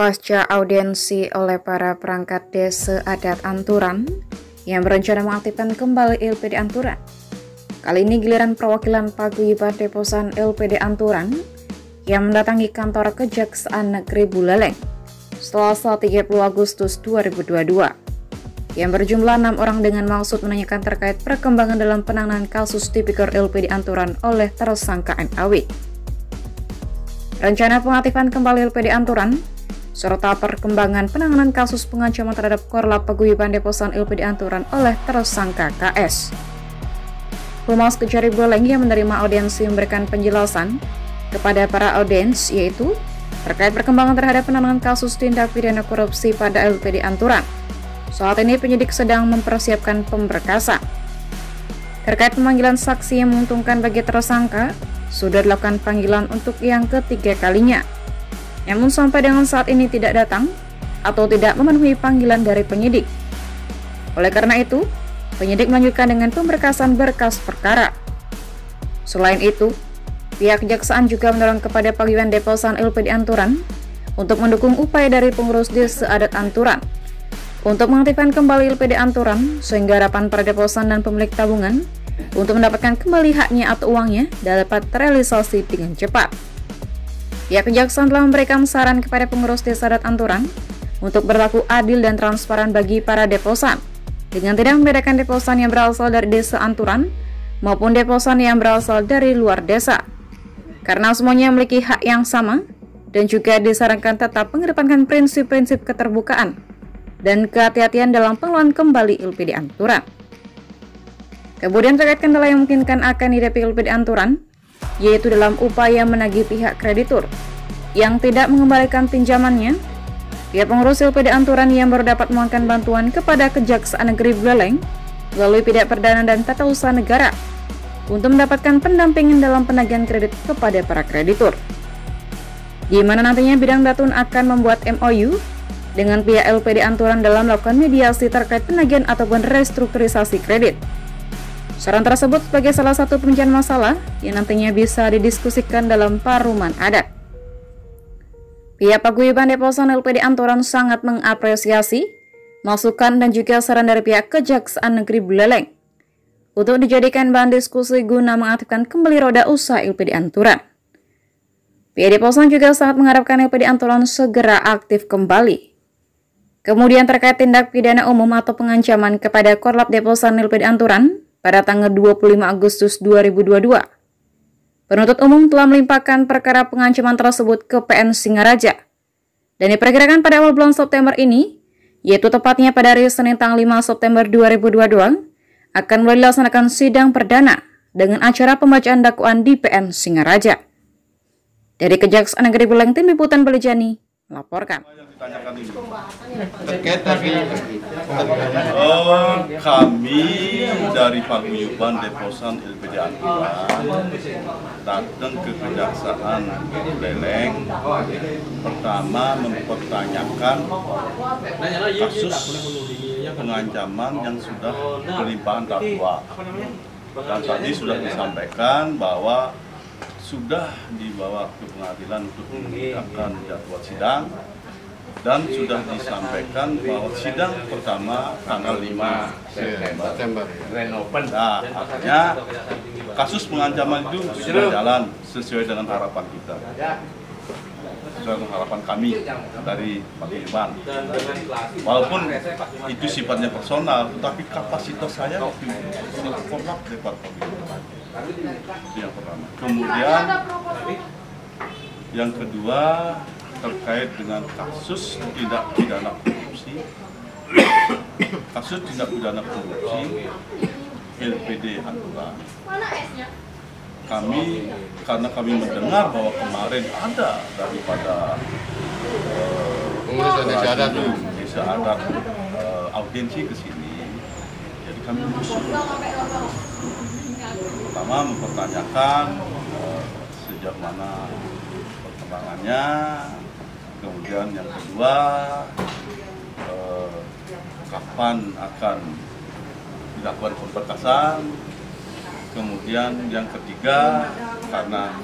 Pasca audiensi oleh para perangkat desa adat Anturan yang berencana mengaktifkan kembali LPD Anturan. Kali ini giliran perwakilan paguyuban Deposan LPD Anturan yang mendatangi kantor Kejaksaan Negeri Buleleng Selasa 30 Agustus 2022 yang berjumlah 6 orang dengan maksud menanyakan terkait perkembangan dalam penanganan kasus tipikor LPD Anturan oleh tersangka NAW. Rencana pengaktifan kembali LPD Anturan serta perkembangan penanganan kasus pengancaman terhadap Korlap Paguyuban Deposan LPD Anturan oleh tersangka KS. Humas Kejari Buleleng yang menerima audiensi memberikan penjelasan kepada para audiens yaitu terkait perkembangan terhadap penanganan kasus tindak pidana korupsi pada LPD Anturan. Saat ini penyidik sedang mempersiapkan pemberkasan. Terkait pemanggilan saksi yang menguntungkan bagi tersangka, sudah dilakukan panggilan untuk yang ketiga kalinya. Namun sampai dengan saat ini tidak datang atau tidak memenuhi panggilan dari penyidik. Oleh karena itu, penyidik melanjutkan dengan pemberkasan berkas perkara. Selain itu, pihak kejaksaan juga mendorong kepada Paguyuban Deposan LPD Anturan untuk mendukung upaya dari pengurus desa adat Anturan untuk mengaktifkan kembali LPD Anturan sehingga harapan para deposan dan pemilik tabungan untuk mendapatkan kembali haknya atau uangnya dapat terrealisasi dengan cepat. Pihak kejaksaan telah memberikan saran kepada pengurus desa adat Anturan untuk berlaku adil dan transparan bagi para deposan dengan tidak membedakan deposan yang berasal dari desa Anturan maupun deposan yang berasal dari luar desa, karena semuanya memiliki hak yang sama dan juga disarankan tetap mengedepankan prinsip-prinsip keterbukaan dan kehati-hatian dalam pengelolaan kembali LPD Anturan. Kemudian terkait kendala yang memungkinkan akan dihadapi LPD Anturan, yaitu dalam upaya menagih pihak kreditur yang tidak mengembalikan pinjamannya, pihak pengurus LPD Anturan yang baru dapat memohonkan bantuan kepada Kejaksaan Negeri Buleleng melalui pihak perdana dan tata usaha negara untuk mendapatkan pendampingan dalam penagihan kredit kepada para kreditur, di mana nantinya bidang datun akan membuat MOU dengan pihak LPD Anturan dalam melakukan mediasi terkait penagihan ataupun restrukturisasi kredit. Saran tersebut sebagai salah satu pemecahan masalah yang nantinya bisa didiskusikan dalam paruman adat. Pihak Paguyuban Deposan LPD Anturan sangat mengapresiasi masukan dan juga saran dari pihak Kejaksaan Negeri Buleleng untuk dijadikan bahan diskusi guna mengaktifkan kembali roda usaha LPD Anturan. Pihak Deposan juga sangat mengharapkan LPD Anturan segera aktif kembali. Kemudian terkait tindak pidana umum atau pengancaman kepada Korlap Deposan LPD Anturan pada tanggal 25 Agustus 2022, penuntut umum telah melimpahkan perkara pengancaman tersebut ke PN Singaraja dan diperkirakan pada awal bulan September ini, yaitu tepatnya pada hari Senin tanggal 5 September 2022, akan mulai dilaksanakan sidang perdana dengan acara pembacaan dakwaan di PN Singaraja. Dari Kejaksaan Negeri Buleleng, Tim Liputan Belejani melaporkan. Terkait tadi kami dari Paguyuban Deposan LPD Anturan datang ke Kejaksaan Buleleng, pertama mempertanyakan kasus pengancaman yang sudah berlimpaan dakwa, dan tadi sudah disampaikan bahwa sudah dibawa ke pengadilan untuk menegakkan jadwal sidang, dan sudah disampaikan bahwa sidang pertama tanggal 5 September. Nah, artinya kasus pengancaman itu sudah jalan sesuai dengan harapan kita, sesuai dengan harapan kami dari Paguyuban. Walaupun itu sifatnya personal, tetapi kapasitas saya Korlap Deposan Paguyuban. Itu yang pertama. Kemudian yang kedua terkait dengan kasus tindak pidana korupsi. Kasus tindak pidana korupsi LPD Anturan. Karena kami mendengar bahwa kemarin ada daripada desa adat audiensi ke sini, jadi kami musuh. Pertama mempertanyakan sejauh mana perkembangannya, kemudian yang kedua kapan akan dilakukan pemberkasan, kemudian yang ketiga karena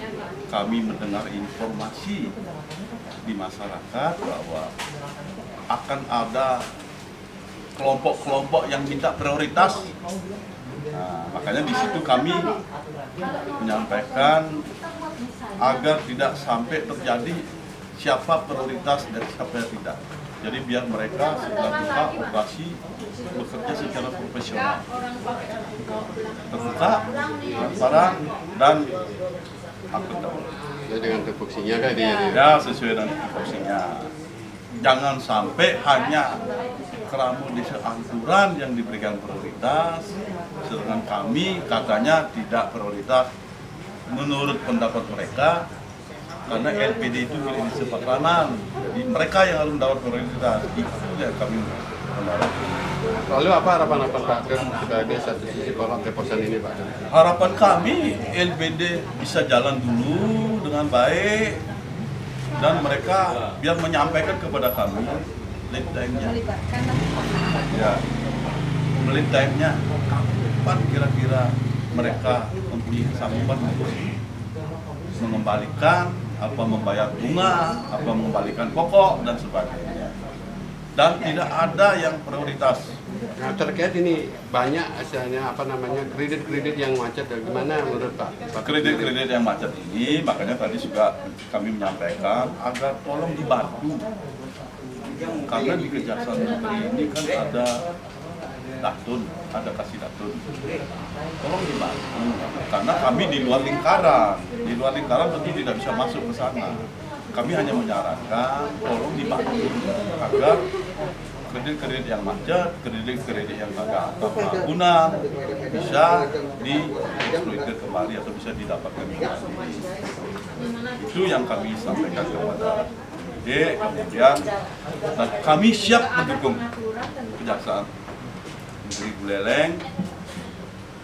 kami mendengar informasi di masyarakat bahwa akan ada kelompok-kelompok yang minta prioritas. Nah, makanya di situ kami menyampaikan agar tidak sampai terjadi siapa prioritas dan siapa yang tidak. Jadi biar mereka setelah buka operasi bekerja secara profesional, terbuka, transparan, dan akuntabel. Sesuai dengan tupoksinya kan dia? Ya, sesuai dengan tupoksinya. Jangan sampai hanya Keramu Desa Anturan yang diberikan prioritas, sedangkan kami katanya tidak prioritas menurut pendapat mereka, karena LPD itu milik Desa Pakranan. Jadi mereka yang harus mendapat prioritas. Itu yang kami mendapat. Lalu apa harapan Pak sebagai satu sisi kolom deposan ini Pak? Harapan kami LPD bisa jalan dulu dengan baik dan mereka biar menyampaikan kepada kami lead time-nya. Ya, lead time-nya kapan kira-kira mereka mempunyai kesanggupan untuk mengembalikan, apa membayar bunga, apa mengembalikan pokok dan sebagainya. Dan tidak ada yang prioritas. Nah, terkait ini banyak asalnya kredit-kredit yang macet, gimana menurut Pak? Kredit-kredit yang macet ini, makanya tadi juga kami menyampaikan agar tolong dibantu. Karena di Kejaksaan Negeri ini kan ada datun, ada kasih datun. Tolong dibantu, karena kami di luar lingkaran tentu tidak bisa masuk ke sana. Kami hanya menyarankan tolong dibantu agar kredit-kredit yang macet, kredit-kredit yang agak guna bisa dieksploitasi kembali atau bisa didapatkan kembali. Itu yang kami sampaikan kepada kemudian dan kami siap mendukung Kejaksaan Negeri Buleleng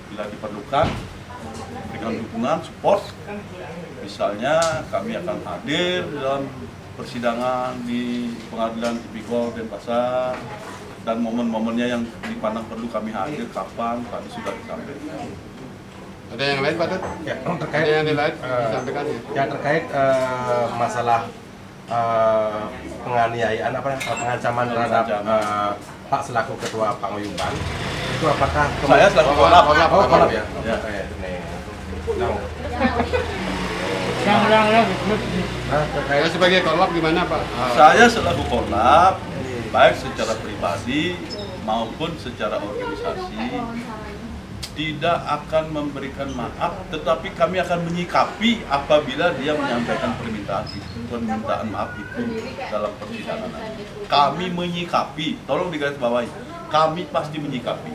bila diperlukan dengan dukungan support. Misalnya kami akan hadir dalam persidangan di Pengadilan Tipikor Denpasar dan momen-momennya yang dipandang perlu kami hadir kapan kami sudah disampaikan. Ada yang lain Pak Tut? Ya, terkait ada yang lain disampaikan ya? Ya terkait masalah penganiayaan pengancaman terhadap Pak selaku ketua Paguyuban itu apakah Saya selaku kolab ya? Ya. Nah, terkait sebagai kolab gimana Pak? Saya selaku kolab baik secara pribadi maupun secara organisasi tidak akan memberikan maaf, tetapi kami akan menyikapi apabila dia menyampaikan permintaan maaf itu dalam persidangan. Kami menyikapi, tolong digarisbawahi, kami pasti menyikapi.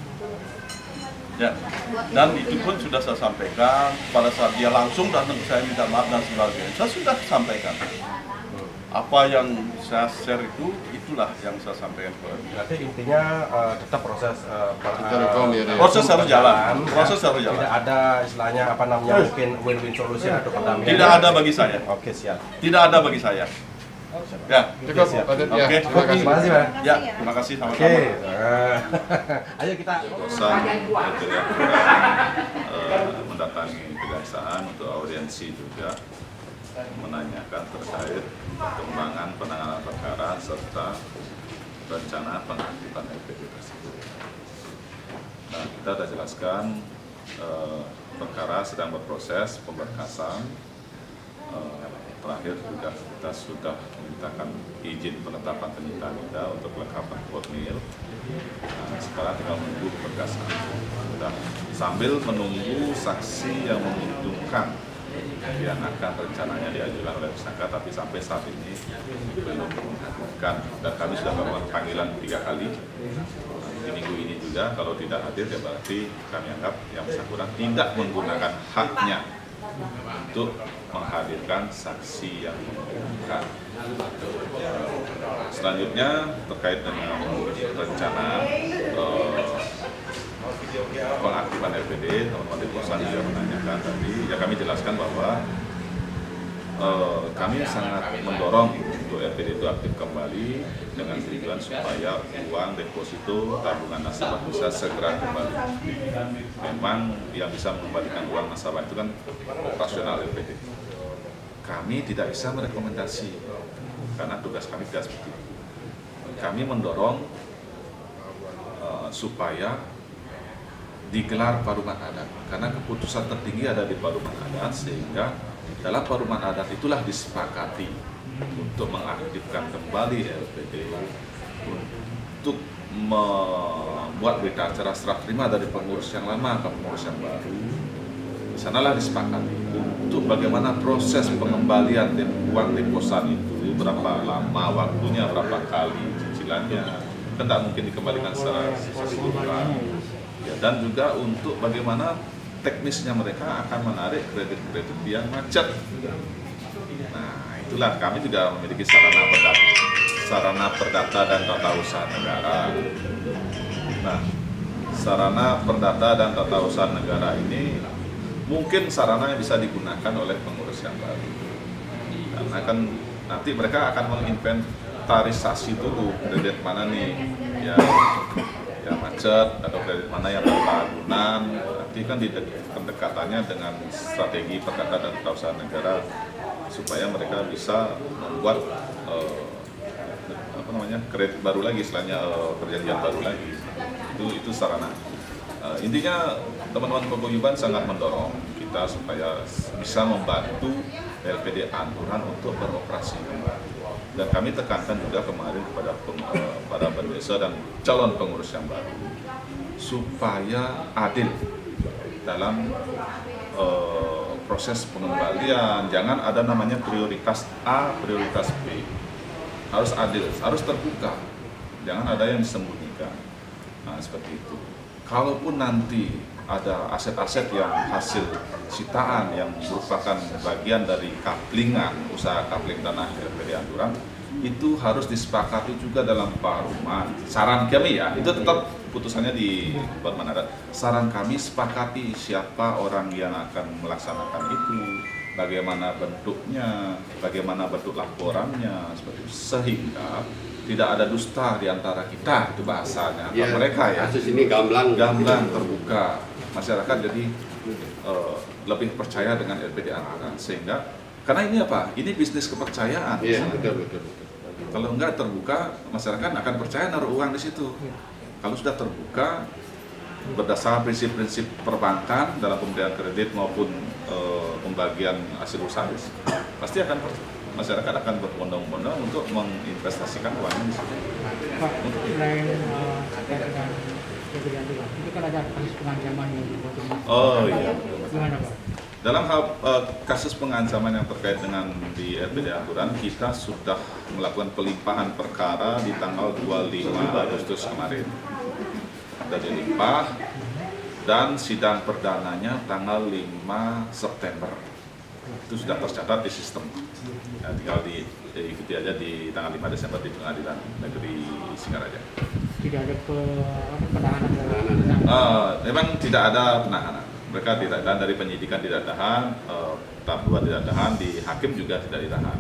Ya, dan itu pun sudah saya sampaikan pada saat dia langsung datang ke saya minta maaf dan sebagainya. Saya sudah sampaikan. Apa yang saya share itulah yang saya sampaikan kepada dia. Berarti intinya tetap proses proses harus jalan. Proses harus jalan. Tidak ada istilahnya mungkin win-win solution atau perdamaian. Tidak ada bagi saya. Oke, siap. Tidak ada bagi saya. Ya. Cukup Pak Tut ya. Oke. Terima kasih. Pak. Ya, terima kasih sama-sama. Oke. Ayo kita Bosan mendatangi kejaksaan untuk audiensi juga menanyakan terkait perkembangan penanganan perkara serta rencana pengaktifan LPD tersebut. Nah, kita sudah jelaskan perkara sedang berproses pemberkasan. Terakhir juga kita sudah memintakan izin penetapan penyitaan kita untuk kelengkapan formil. Nah, sekarang tinggal menunggu pemberkasan. Dan sambil menunggu saksi yang menguntungkan yang akan rencananya diajukan oleh tersangka, tapi sampai saat ini belum menghadirkan, dan kami sudah melakukan panggilan 3 kali di minggu ini juga. Kalau tidak hadir ya berarti kami anggap yang bersangkutan tidak menggunakan haknya untuk menghadirkan saksi yang menguntungkan. Selanjutnya terkait dengan rencana pengaktifan LPD, teman-teman di Bosan juga menanyakan tadi, ya kami jelaskan bahwa kami sangat mendorong untuk LPD itu aktif kembali dengan tujuan supaya uang deposito tabungan nasabah bisa segera kembali. Memang yang bisa mengembalikan uang nasabah itu kan operasional LPD. kami tidak bisa merekomendasi karena tugas kami tidak seperti itu. Kami mendorong supaya digelar paruman adat karena keputusan tertinggi ada di paruman adat, sehingga dalam paruman adat itulah disepakati untuk mengaktifkan kembali LPD, untuk membuat berita acara serah terima dari pengurus yang lama ke pengurus yang baru. Di sanalah disepakati untuk bagaimana proses pengembalian uang deposan itu, berapa lama waktunya, berapa kali cicilannya, kan tidak mungkin dikembalikan secara keseluruhan. Ya, dan juga untuk bagaimana teknisnya mereka akan menarik kredit-kredit yang macet. Nah, itulah kami juga memiliki sarana perdata dan tata usaha negara. Nah, sarana perdata dan tata usaha negara ini mungkin sarana yang bisa digunakan oleh pengurus yang baru. Karena kan nanti mereka akan menginventarisasi dulu kredit mana nih yang macet atau kredit mana yang berlagunan. Nanti kan pendekatannya dengan strategi perdata dan tata usaha negara supaya mereka bisa membuat kredit baru lagi, istilahnya perjanjian baru lagi. Itu sarana. Intinya teman-teman paguyuban sangat mendorong kita supaya bisa membantu LPD Anturan untuk beroperasi. Dan kami tekankan juga kemarin kepada para desa dan calon pengurus yang baru supaya adil dalam proses pengembalian. Jangan ada namanya prioritas A, prioritas B. Harus adil, harus terbuka. Jangan ada yang disembunyikan. Nah, seperti itu. Kalaupun nanti ada aset-aset yang hasil sitaan yang merupakan bagian dari kaplingan, usaha kapling tanah LPD Anturan, itu harus disepakati juga dalam paruman. Saran kami ya, itu tetap putusannya di paruman adat. Saran kami sepakati siapa orang yang akan melaksanakan itu, bagaimana bentuknya, bagaimana bentuk laporannya, seperti itu. Sehingga tidak ada dusta di antara kita, itu bahasanya. Ya, mereka ya. Kasus ini gamblang terbuka. Masyarakat jadi lebih percaya dengan LPD Anturan, sehingga karena ini apa? Ini bisnis kepercayaan. Iya, betul. Kalau enggak terbuka, masyarakat akan percaya naruh uang di situ. Kalau sudah terbuka, berdasarkan prinsip-prinsip perbankan dalam pemberian kredit maupun pembagian hasil usaha, pasti akan masyarakat akan berbondong-bondong untuk menginvestasikan uangnya di situ. Pak, selain itu kan ada kasus pengancaman yang dibuat. Oh iya. Gimana Pak? Dalam hal kasus pengancaman yang terkait dengan di LPD Anturan, kita sudah melakukan pelimpahan perkara di tanggal 25 Agustus kemarin. Sudah dilimpah dan sidang perdananya tanggal 5 September. Itu sudah tercatat di sistem. Ya, tinggal diikuti aja di tanggal 5 Desember di Pengadilan Negeri Singaraja. Tidak ada penahanan? Memang tidak ada penahanan. Mereka tidak tahan, dari penyidikan tidak tahan, tahap 2 tidak tahan, di hakim juga tidak ditahan.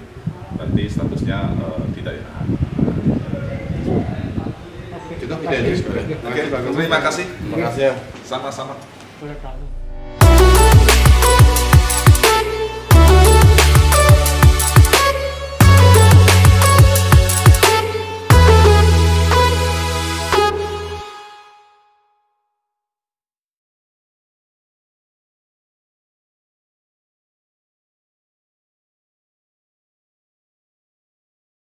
Berarti statusnya tidak ditahan. Cukup tidak? Oke, terima kasih. Terima kasih. Sama-sama. Boleh tahu.